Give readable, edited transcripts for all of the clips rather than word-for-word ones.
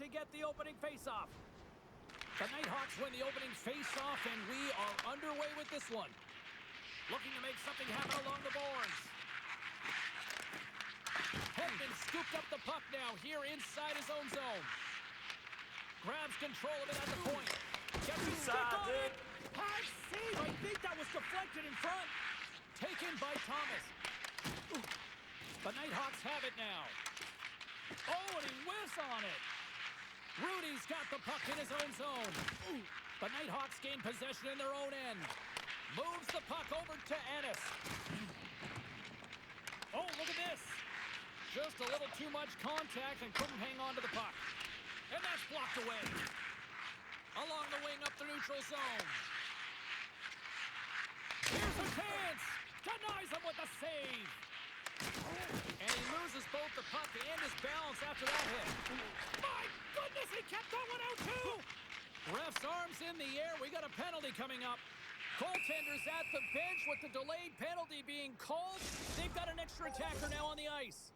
they get the opening faceoff. The Nighthawks win the opening faceoff, and we are underway with this one. Looking to make something happen along the boards. Hedman scooped up the puck now here inside his own zone. Grabs control of it at the point. Gets his stick on it. High save. I think that was deflected in front. Taken by Thomas. The Nighthawks have it now. Oh, and he whiffs on it. Rudy's got the puck in his own zone. The Nighthawks gain possession in their own end. Moves the puck over to Ennis. Oh, look at this. Just a little too much contact and couldn't hang on to the puck. And that's blocked away. Along the wing up the neutral zone. Here's a chance. Denies him with a save. And he loses both the puck and his balance after that hit. My goodness, he kept that one out too. Ref's arms in the air. We got a penalty coming up. Goaltenders at the bench with the delayed penalty being called. They've got an extra attacker now on the ice.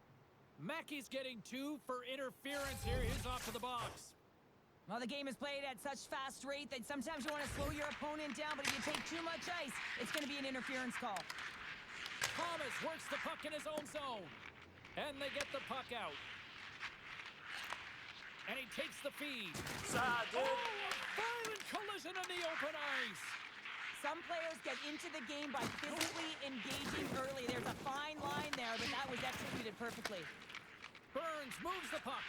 Mackey's getting 2 for interference here. He's off to the box. Well, the game is played at such fast rate that sometimes you want to slow your opponent down, but if you take too much ice, it's going to be an interference call. Thomas works the puck in his own zone. And they get the puck out. And he takes the feed. Oh, a violent collision in the open ice. Some players get into the game by physically engaging early. There's a fine line there, but that was executed perfectly. Burns moves the puck.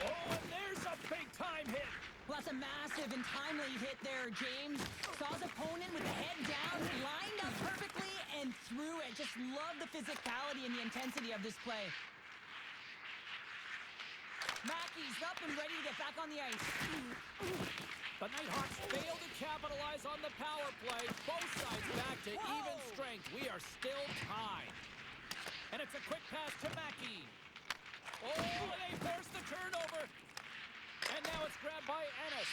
Oh, and there's a big-time hit. Well, that's a massive and timely hit there, James. Saw his opponent with the head down, lined up perfectly, and threw it. Just love the physicality and the intensity of this play. Mackey's up and ready to get back on the ice. The Nighthawks fail to capitalize on the power play. Both sides back to even strength. We are still tied. And it's a quick pass to Mackey. Oh, they force the turnover. And now it's grabbed by Ennis.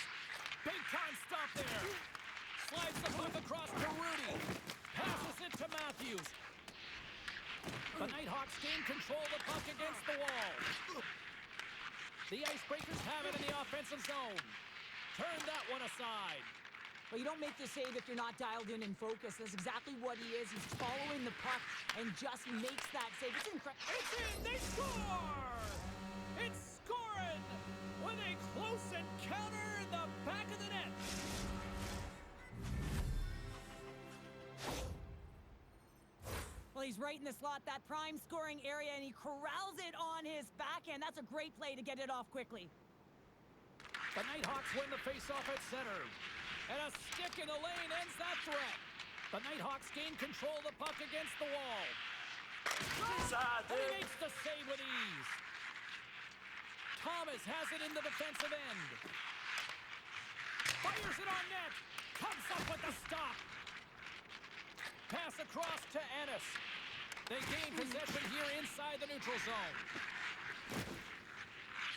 Big time stop there. Slides the puck across to Rudy. Passes it to Matthews. The Nighthawks gain control of the puck against the wall. The Icebreakers have it in the offensive zone. Turn that one aside. Well, you don't make the save if you're not dialed in and focused. That's exactly what he is. He's following the puck and just makes that save. It's incredible. It's in! They score! It's scoring with a close encounter in the back of the net. Well, he's right in the slot, that prime scoring area, and he corrals it on his backhand. That's a great play to get it off quickly. The Nighthawks win the faceoff at center. And a stick in the lane ends that threat. The Nighthawks gain control of the puck against the wall. And he makes the save with ease. Thomas has it in the defensive end. Fires it on net. Comes up with the stop. Pass across to Ennis. They gain possession here inside the neutral zone.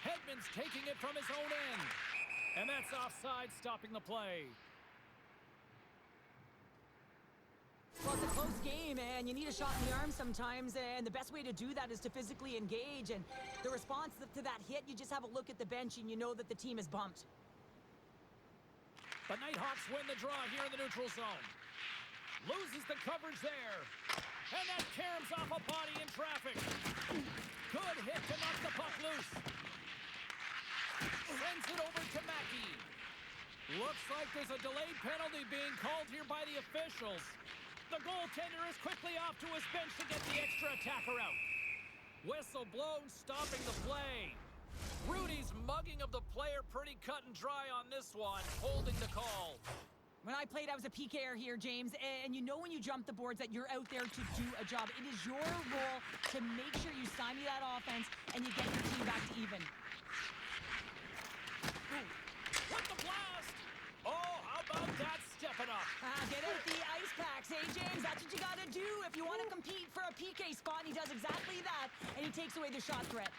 Hedman's taking it from his own end. And that's offside, stopping the play. Well, it's a close game, and you need a shot in the arm sometimes, and the best way to do that is to physically engage. And the response to that hit, you just have a look at the bench, and you know that the team is bumped. The Nighthawks win the draw here in the neutral zone. Loses the coverage there. And that caroms off a body in traffic. Good hit to knock the puck loose. Sends it over to Mackey. Looks like there's a delayed penalty being called here by the officials. The goaltender is quickly off to his bench to get the extra attacker out. Whistle blown, stopping the play. Rudy's mugging of the player pretty cut and dry on this one, holding the call. When I played, I was a PKer here, James, and you know when you jump the boards that you're out there to do a job. It is your role to make sure you stymie that offense and you get your team back to even. With the blast! Oh, how about that stepping up? Get out the ice packs, hey, James? That's what you gotta do if you want to compete for a PK spot, and he does exactly that, and he takes away the shot threat.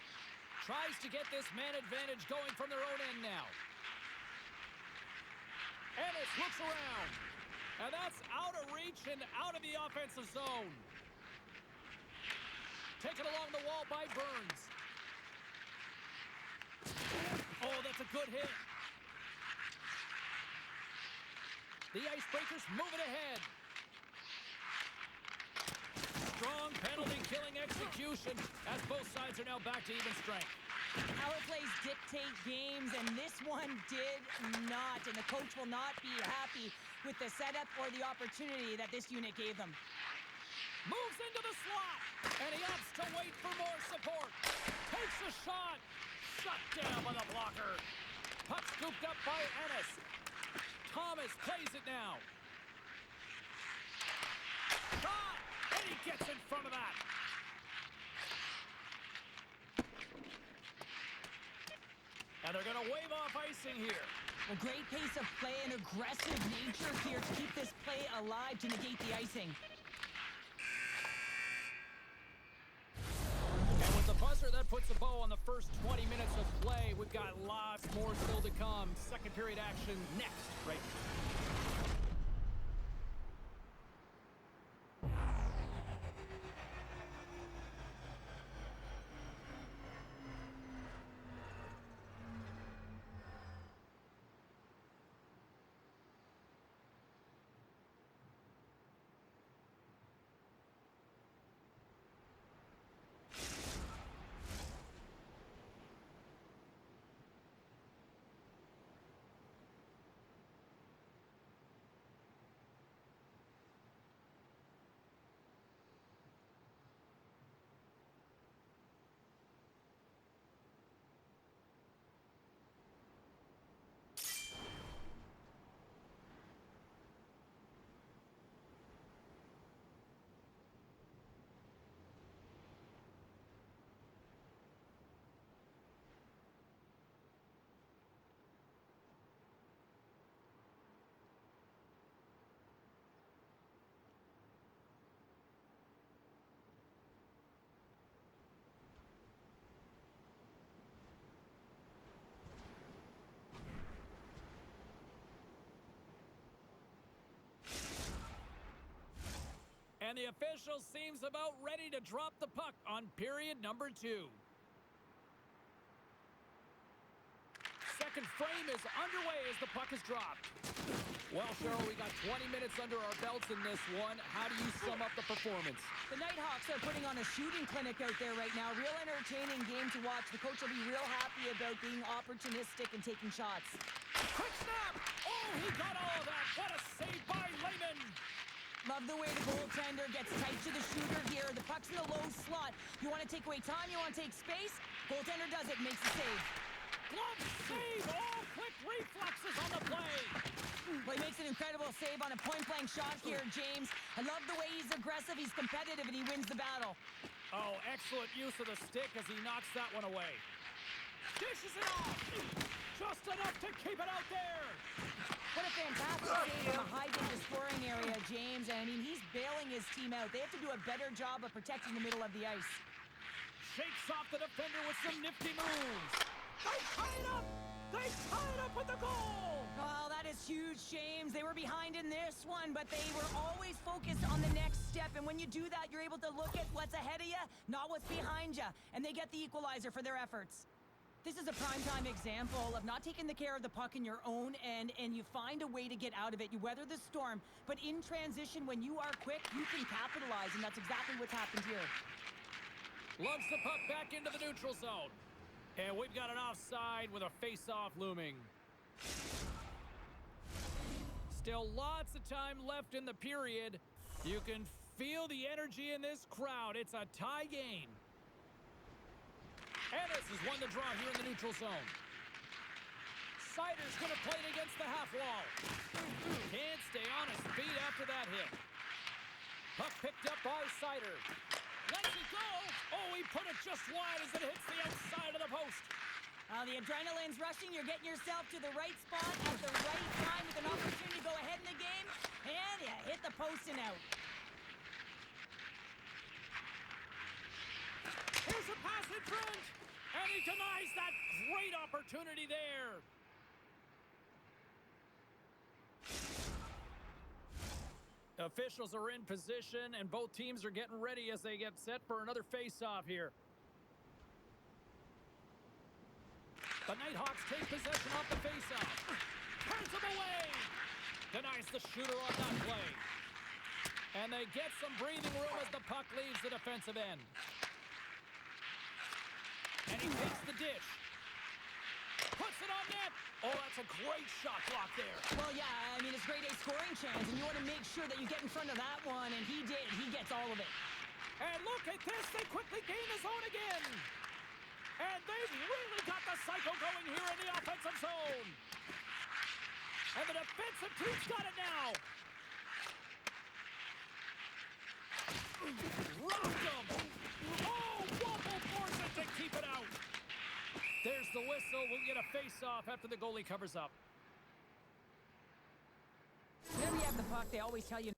Tries to get this man advantage going from their own end now. Ennis looks around, and that's out of reach and out of the offensive zone. Taken along the wall by Burns. hit. The Icebreakers moving ahead. Strong penalty-killing execution as both sides are now back to even strength. Power plays dictate games, and this one did not. And the coach will not be happy with the setup or the opportunity that this unit gave them. Moves into the slot, and he opts to wait for more support. Takes a shot. Shut down by the blocker. Puck scooped up by Ennis. Thomas plays it now. Shot! And he gets in front of that. And they're going to wave off icing here. A great pace of play and aggressive nature here to keep this play alive to negate the icing. And with the buzzer, that puts a bow on the first 20 minutes of play. We've got lots more still to come. Second period action next, right? And the official seems about ready to drop the puck on period number 2. Second frame is underway as the puck is dropped. Well, Cheryl, we got 20 minutes under our belts in this one. How do you sum up the performance? The Nighthawks are putting on a shooting clinic out there right now. Real entertaining game to watch. The coach will be real happy about being opportunistic and taking shots. Quick snap! Oh, he got all of that. What a save by Lehman! Love the way the goaltender gets tight to the shooter here. The puck's in the low slot. You want to take away time, you want to take space. Goaltender does it, makes the save. Glove save! All quick reflexes on the play! Well, he makes an incredible save on a point-blank shot here, James. I love the way he's aggressive, he's competitive, and he wins the battle. Oh, excellent use of the stick as he knocks that one away. Dishes it off! Just enough to keep it out there! What a fantastic save from a high danger scoring area, James. I mean, he's bailing his team out. They have to do a better job of protecting the middle of the ice. Shakes off the defender with some nifty moves. They tie it up! They tie it up with the goal! Oh, that is huge, James. They were behind in this one, but they were always focused on the next step. And when you do that, you're able to look at what's ahead of you, not what's behind you. And they get the equalizer for their efforts. This is a primetime example of not taking the care of the puck in your own end, and you find a way to get out of it. You weather the storm, but in transition, when you are quick, you can capitalize, and that's exactly what's happened here. Lumps the puck back into the neutral zone. And we've got an offside with a face-off looming. Still lots of time left in the period. You can feel the energy in this crowd. It's a tie game. Ennis has won the draw here in the neutral zone. Sider's going to play it against the half wall. Can't stay on his feet after that hit. Puck picked up by Sider. Lets it go. Oh, he put it just wide as it hits the outside of the post. The adrenaline's rushing. You're getting yourself to the right spot at the right time with an opportunity to go ahead in the game. And you hit the post and out. Here's a pass in front. And he denies that great opportunity there. Officials are in position, and both teams are getting ready as they get set for another face-off here. The Nighthawks Nighthawks take possession off the faceoff. Turns him away. Denies the shooter on that play. And they get some breathing room as the puck leaves the defensive end. And he takes the dish. Puts it on net. Oh, that's a great shot block there. Well, yeah, I mean, it's grade A scoring chance, and you want to make sure that you get in front of that one, and he did. He gets all of it. And look at this. They quickly gain the zone again. And they've really got the cycle going here in the offensive zone. And the defensive team's got it now. Rocked him. Oh, Wobble forced it to keep it out. There's the whistle. We'll get a face-off after the goalie covers up. Whenever you have the puck, they always tell you.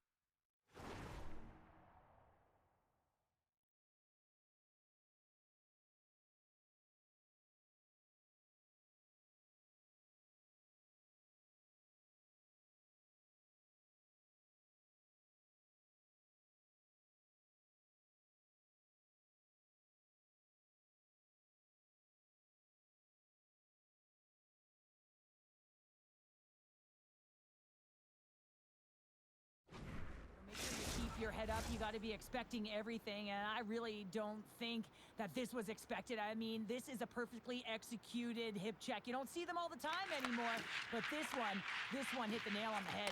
Your head up, you got to be expecting everything, and I really don't think that this was expected. I mean, this is a perfectly executed hip check. You don't see them all the time anymore, but this one hit the nail on the head.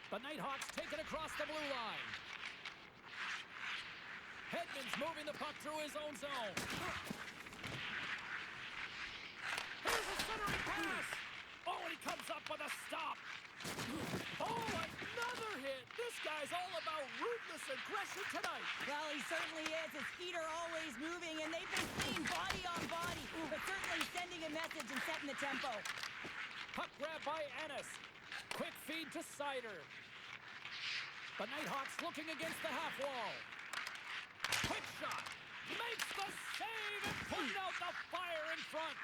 The Nighthawks take it across the blue line. Hedman's moving the puck through his own zone. Here's a centering pass. Oh, and he comes up with a stop. Oh, another hit. This guy's all about ruthless aggression tonight. Well, he certainly is. His feet are always moving, and they've been clean body on body, but certainly sending a message and setting the tempo. Puck grab by Ennis. Quick feed to Sider. The Nighthawks looking against the half wall. Quick shot. Makes the save and putting out the fire in front.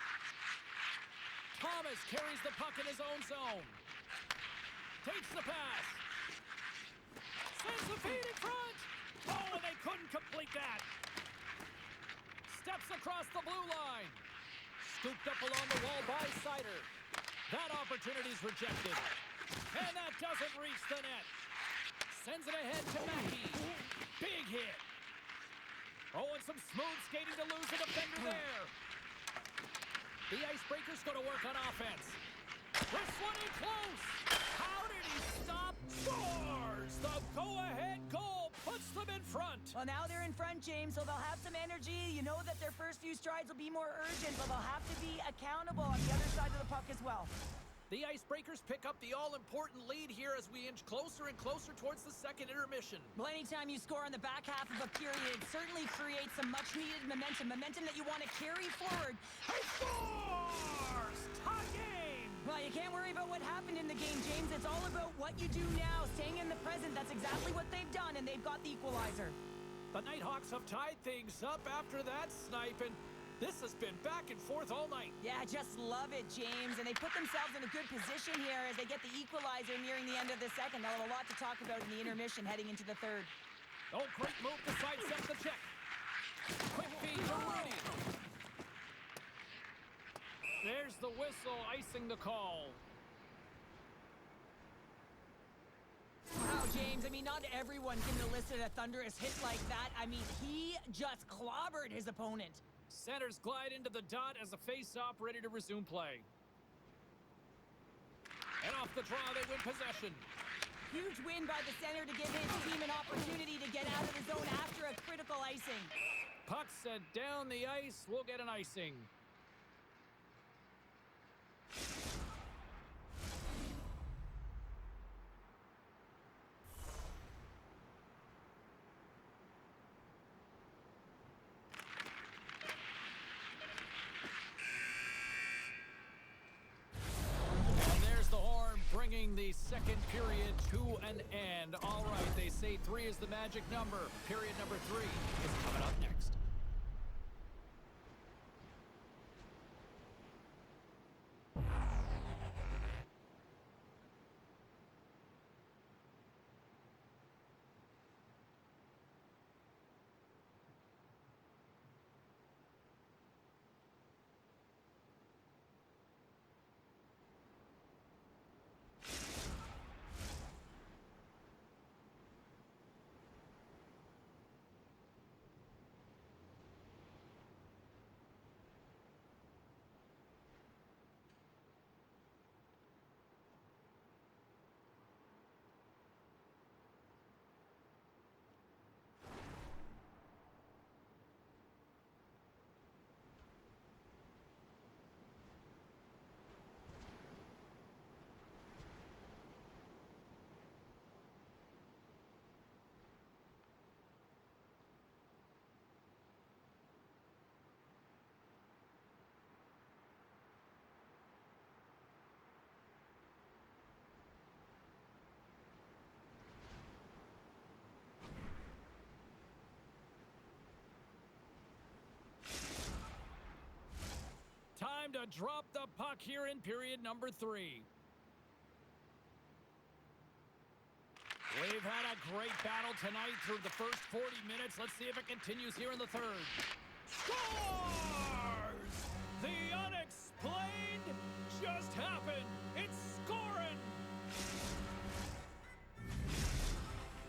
Thomas carries the puck in his own zone. Takes the pass. Sends the feed in front. Oh, and they couldn't complete that. Steps across the blue line. Scooped up along the wall by Sider. That opportunity's rejected. And that doesn't reach the net. Sends it ahead to Mackey. Big hit. Oh, and some smooth skating to lose a defender there. The Icebreakers go to work on offense. This one in close. How did he stop? Scores! The go-ahead goal puts them in front. Well, now they're in front, James, so they'll have some energy. You know that their first few strides will be more urgent, but they'll have to be accountable on the other side of the puck as well. The Icebreakers pick up the all-important lead here as we inch closer and closer towards the second intermission. Well, anytime you score on the back half of a period, it certainly creates some much-needed momentum that you want to carry forward. He scores! Tie game! Well, you can't worry about what happened in the game, James. It's all about what you do now, staying in the present. That's exactly what they've done, and they've got the equalizer. The Nighthawks have tied things up after that snipe, and this has been back and forth all night. Yeah, just love it, James. And they put themselves in a good position here as they get the equalizer nearing the end of the second. They'll have a lot to talk about in the intermission heading into the third. Oh, great move to sidestep the check. Quick feed to Rudy. There's the whistle, icing the call. Wow, James, I mean, not everyone can elicit a thunderous hit like that. I mean, he just clobbered his opponent. Centers glide into the dot as the face-off ready to resume play. And off the draw, they win possession. Huge win by the center to give his team an opportunity to get out of the zone after a critical icing. Puck set down the ice. We'll get an icing. The second period to an end. All right, they say 3 is the magic number. Period number 3 is coming up next. time to drop the puck here in period number 3. We've had a great battle tonight through the first 40 minutes. Let's see if it continues here in the third. Scores! The unexplained just happened. It's scoring!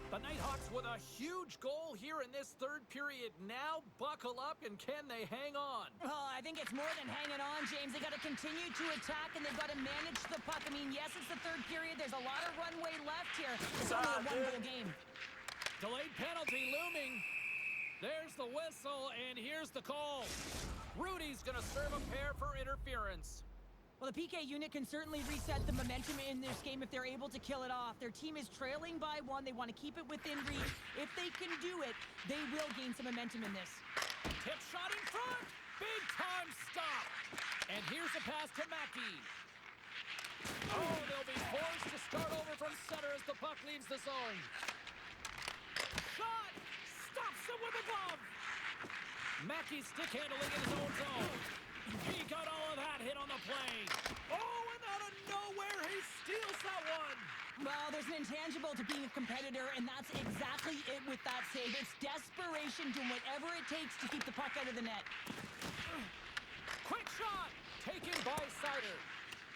The Nighthawks with a huge goal here in this third period. Now buckle up, and can they hang on? Oh, I think it's more than hanging on, James. They got to continue to attack, and they've got to manage the puck. I mean, yes, it's the third period. There's a lot of runway left here. It's only a one-goal game. Delayed penalty looming. There's the whistle, and here's the call. Rudy's going to serve a pair for interference. Well, the PK unit can certainly reset the momentum in this game if they're able to kill it off. Their team is trailing by 1. They want to keep it within reach. If they can do it, they will gain some momentum in this. Tip shot in front. Big time stop. And here's a pass to Mackey. Oh, they'll be forced to start over from center as the puck leaves the zone. Shot. Stops him with a glove. Mackey stick handling in his own zone. He got all of that hit on the play. Oh, and out of nowhere, he steals that one. Well, there's an intangible to being a competitor, and that's exactly it with that save. It's desperation, doing whatever it takes to keep the puck out of the net. Quick shot, taken by Sider.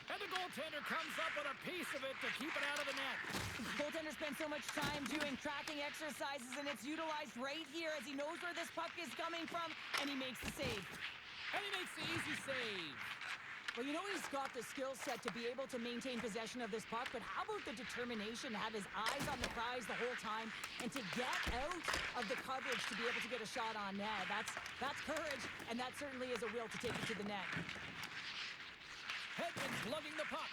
And the goaltender comes up with a piece of it to keep it out of the net. The goaltender spends so much time doing tracking exercises, and it's utilized right here as he knows where this puck is coming from, and he makes the save. And he makes the easy save. Well, you know he's got the skill set to be able to maintain possession of this puck, but how about the determination to have his eyes on the prize the whole time and to get out of the coverage to be able to get a shot on net? That's courage, and that certainly is a will to take it to the net. Hedman's lugging the puck.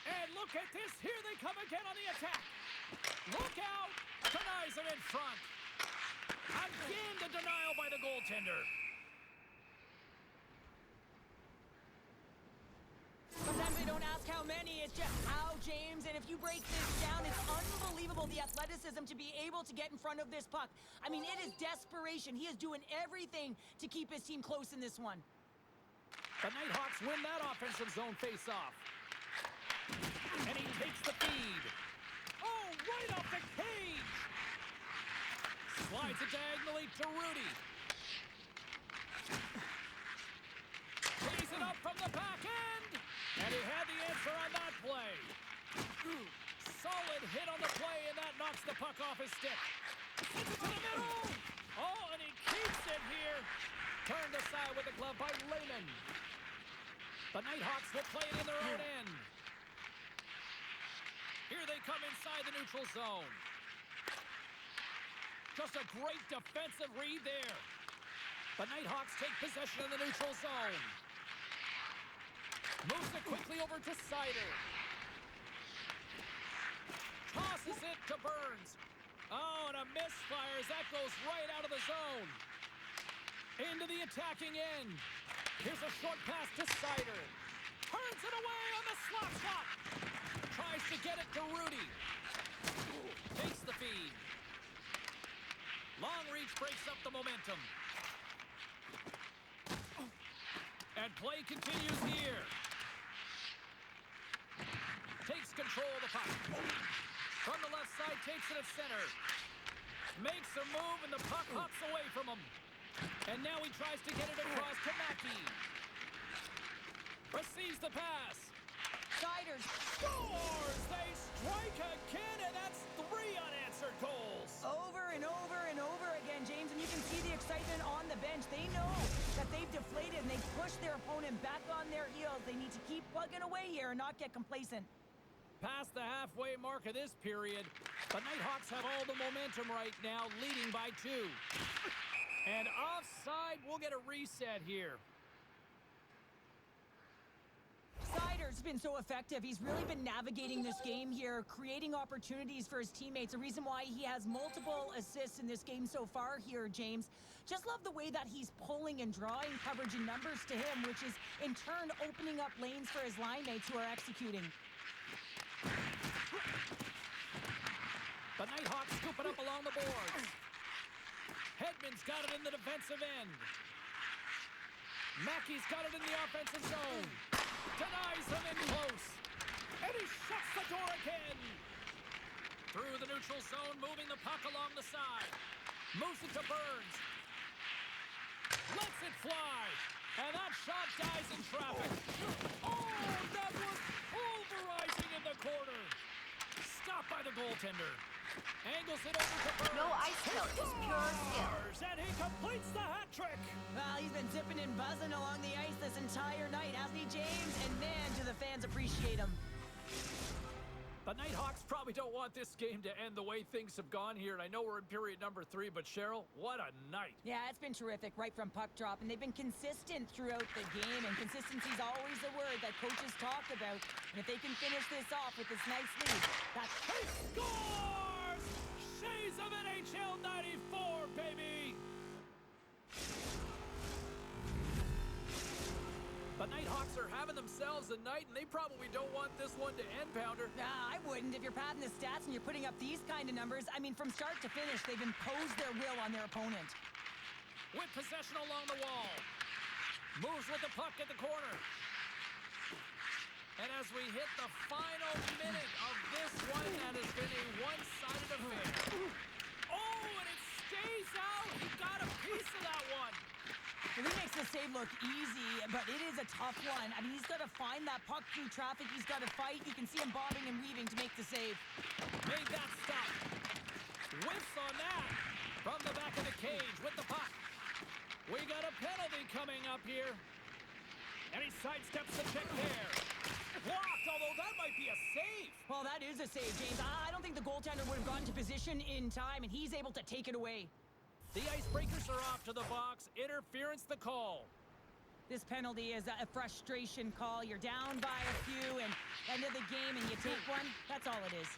And look at this. Here they come again on the attack. Look out. Denies it in front. Again, the denial by the goaltender. Sometimes we don't ask how many, it's just how, James. And if you break this down, it's unbelievable the athleticism to be able to get in front of this puck. I mean, it is desperation. He is doing everything to keep his team close in this one. The Nighthawks win that offensive zone face-off. And he takes the feed. Oh, right off the cage! Slides it diagonally to Rudy. Plays it up from the back end. And he had the answer on that play. Solid hit on the play, and that knocks the puck off his stick. Sends it to the middle. Oh, and he keeps it here. Turned aside with the glove by Lehman. The Nighthawks will play it in their own end. Here they come inside the neutral zone. Just a great defensive read there. The Nighthawks take possession of the neutral zone. Moves it quickly over to Sider. Tosses it to Burns. Oh, and a misfire as that goes right out of the zone. Into the attacking end. Here's a short pass to Sider. Turns it away on the slot shot. Tries to get it to Rudy. Takes the feed. Long reach breaks up the momentum. And play continues here. Takes control of the puck. From the left side, takes it at center. Makes a move, and the puck hops away from him. And now he tries to get it across to Mackey. Receives the pass. Siders Scores! They strike again, and that's 3 unanswered goals. over and over and over again, James, and you can see the excitement on the bench. They know that they've deflated, and they've pushed their opponent back on their heels. They need to keep plugging away here and not get complacent. Past the halfway mark of this period, the Nighthawks have all the momentum right now, leading by 2. And offside, we'll get a reset here. Sider's been so effective. He's really been navigating this game here, creating opportunities for his teammates. The reason why he has multiple assists in this game so far here, James. Just love the way that he's pulling and drawing coverage and numbers to him, which is in turn opening up lanes for his line mates who are executing. The Nighthawks scoop it up along the boards. Hedman's got it in the defensive end. Mackey's got it in the offensive zone. Denies him in close. And he shuts the door again. Through the neutral zone, moving the puck along the side. Moves it to Burns. Lets it fly. And that shot dies in traffic. Oh, that was pulverizing in the corner. Stopped by the goaltender. Angles it over to Burns. No ice kill, just pure skill. And he completes the hat trick. Well, he's been zipping and buzzing along the ice this entire night, hasn't he, James? And man, do the fans appreciate him. The Nighthawks probably don't want this game to end the way things have gone here. And I know we're in period number 3, but Cheryl, what a night. Yeah, it's been terrific right from puck drop, and they've been consistent throughout the game, and consistency's always the word that coaches talk about. And if they can finish this off with this nice lead, that's... He scores! Shades of NHL 94, baby! The Nighthawks are having themselves a night, and they probably don't want this one to end, Pounder. I wouldn't if you're padding the stats and you're putting up these kind of numbers. I mean, from start to finish, they've imposed their will on their opponent. With possession along the wall. Moves with the puck at the corner. And as we hit the final minute of this one, that has been a one-sided affair. Oh, and it stays out. He got a piece of that one. Well, he makes the save look easy, but it is a tough one. I mean, he's got to find that puck through traffic. He's got to fight. You can see him bobbing and weaving to make the save. Made that stop. Whiffs on that. From the back of the cage with the puck. We got a penalty coming up here. And he sidesteps the check there. Blocked, although that might be a save. Well, that is a save, James. I don't think the goaltender would have gotten to position in time, and he's able to take it away. The Icebreakers are off to the box. Interference the call. This penalty is a frustration call. You're down by a few, and end of the game, and you take one. That's all it is.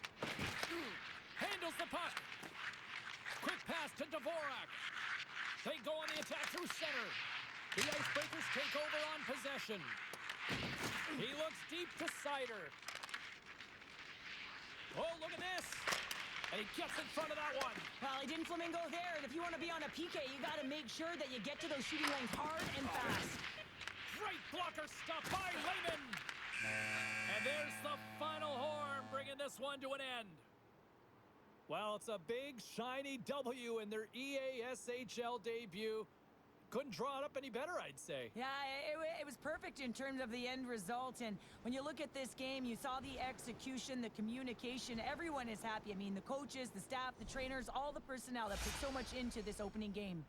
Handles the puck. Quick pass to Dvorak. They go on the attack through center. The Icebreakers take over on possession. He looks deep to Sider. Oh, look at this. And he gets in front of that one. Well, he didn't flamingo there, and if you want to be on a PK, you got to make sure that you get to those shooting lanes hard and fast. Great blocker stop by Lehman. And there's the final horn, bringing this one to an end. Well, it's a big, shiny W in their EASHL debut. Couldn't draw it up any better, I'd say. Yeah, it was perfect in terms of the end result. And when you look at this game, you saw the execution, the communication. Everyone is happy. I mean, the coaches, the staff, the trainers, all the personnel that put so much into this opening game.